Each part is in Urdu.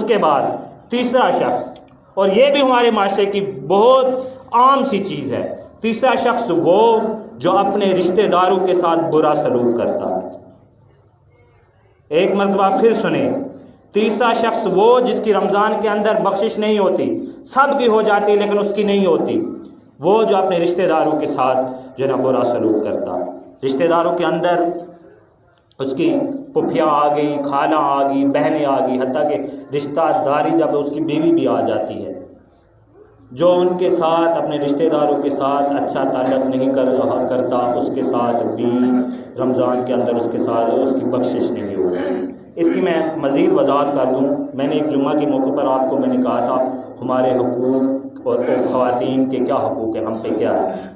کے بعد تیسرا شخص، اور یہ بھی ہمارے معاشرے کی بہت عام سی چیز ہے، تیسرا شخص وہ جو اپنے رشتہ داروں کے ساتھ برا سلوک کرتا ہے۔ ایک مرتبہ پھر سنیں، تیسرا شخص وہ جس کی رمضان کے اندر بخشش نہیں ہوتی، سب کی ہو جاتی لیکن اس کی نہیں ہوتی، وہ جو اپنے رشتہ داروں کے ساتھ جو ہے نا برا سلوک کرتا ہے۔ رشتہ داروں کے اندر اس کی پھوپھیاں آ گئی، خالہ آ گئی، بہنیں آ گئی، حتیٰ کہ رشتہ داری جب اس کی بیوی بھی آ جاتی ہے، جو ان کے ساتھ اپنے رشتہ داروں کے ساتھ اچھا تعلق نہیں کرتا، اس کے ساتھ بھی رمضان کے اندر اس کے ساتھ اس کی بخشش نہیں ہوتی۔ اس کی میں مزید وضاحت کر دوں، میں نے ایک جمعہ کے موقع پر آپ کو میں نے کہا تھا ہمارے حقوق اور خواتین کے کیا حقوق ہیں، ہم پہ کیا ہے۔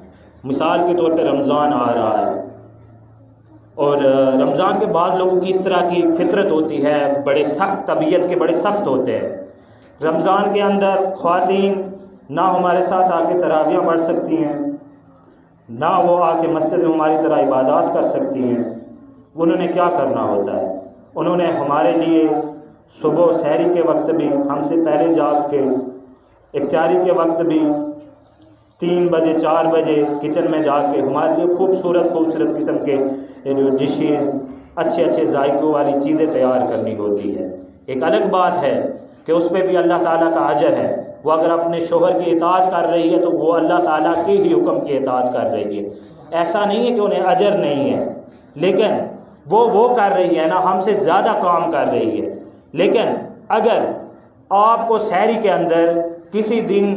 مثال کے طور پہ رمضان آ رہا ہے، اور رمضان کے بعد لوگوں کی اس طرح کی فطرت ہوتی ہے، بڑے سخت طبیعت کے بڑے سخت ہوتے ہیں۔ رمضان کے اندر خواتین نہ ہمارے ساتھ آ کے تراویح پڑھ سکتی ہیں، نہ وہ آ کے مسجد میں ہماری طرح عبادات کر سکتی ہیں۔ انہوں نے کیا کرنا ہوتا ہے، انہوں نے ہمارے لیے صبح سحری کے وقت بھی ہم سے پہلے جاگ کے، افطاری کے وقت بھی 3 بجے 4 بجے کچن میں جا کے ہمارے لیے خوبصورت قسم کے جو ڈشز، اچھے ذائقوں والی چیزیں تیار کرنی ہوتی ہے۔ ایک الگ بات ہے کہ اس پہ بھی اللہ تعالیٰ کا اجر ہے، وہ اگر اپنے شوہر کی اطاعت کر رہی ہے تو وہ اللہ تعالیٰ کے ہی حکم کی اطاعت کر رہی ہے، ایسا نہیں ہے کہ انہیں اجر نہیں ہے، لیکن وہ کر رہی ہے نا، ہم سے زیادہ کام کر رہی ہے۔ لیکن اگر آپ کو سحری کے اندر کسی دن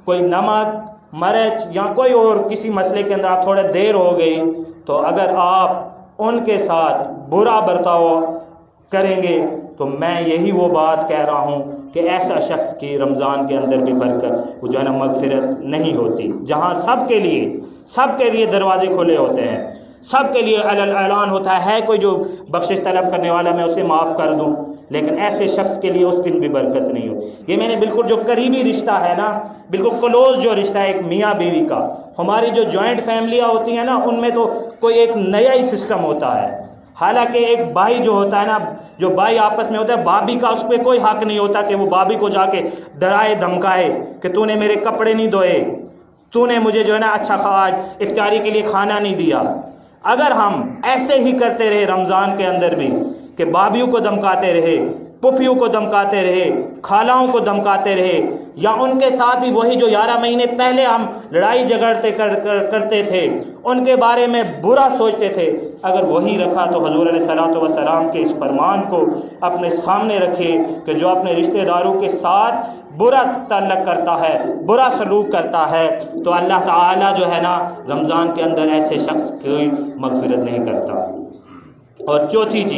کوئی نمک، مرچ یا کوئی اور کسی مسئلے کے اندر آپ تھوڑا دیر ہو گئی، تو اگر آپ ان کے ساتھ برا برتاؤ کریں گے تو میں یہی وہ بات کہہ رہا ہوں کہ ایسا شخص کی رمضان کے اندر بھی برکت وہ جو ہے نا مغفرت نہیں ہوتی، جہاں سب کے لیے دروازے کھلے ہوتے ہیں، سب کے لیے اعلان ہوتا ہے کوئی جو بخشش طلب کرنے والا میں اسے معاف کر دوں، لیکن ایسے شخص کے لیے اس دن بھی برکت نہیں ہوتی۔ یہ میں نے بالکل جو قریبی رشتہ ہے نا، بالکل کلوز جو رشتہ ہے ایک میاں بیوی کا، ہماری جو جوائنٹ فیملیاں ہوتی ہیں نا، ان میں تو کوئی ایک نیا ہی سسٹم ہوتا ہے۔ حالانکہ ایک بھائی جو ہوتا ہے نا، جو بھائی آپس میں ہوتا ہے، بھابھی کا اس پہ کوئی حق نہیں ہوتا کہ وہ بھابھی کو جا کے ڈرائے دھمکائے کہ تو نے میرے کپڑے نہیں دھوئے، تو نے مجھے جو ہے نا اچھا آج افطاری کے لیے کھانا نہیں دیا۔ اگر ہم ایسے ہی کرتے رہے رمضان کے اندر بھی کہ بھابھیوں کو دھمکاتے رہے، پھوپھیوں کو دھمکاتے رہے، خالاؤں کو دھمکاتے رہے، یا ان کے ساتھ بھی وہی جو 11 مہینے پہلے ہم لڑائی جھگڑتے کرتے تھے، ان کے بارے میں برا سوچتے تھے، اگر وہی رکھا تو حضور علیہ الصلوۃ والسلام کے اس فرمان کو اپنے سامنے رکھے کہ جو اپنے رشتہ داروں کے ساتھ برا تعلق کرتا ہے، برا سلوک کرتا ہے، تو اللہ تعالیٰ جو ہے نا رمضان کے اندر ایسے شخص کی مغفرت نہیں کرتا۔ اور چوتھی چیز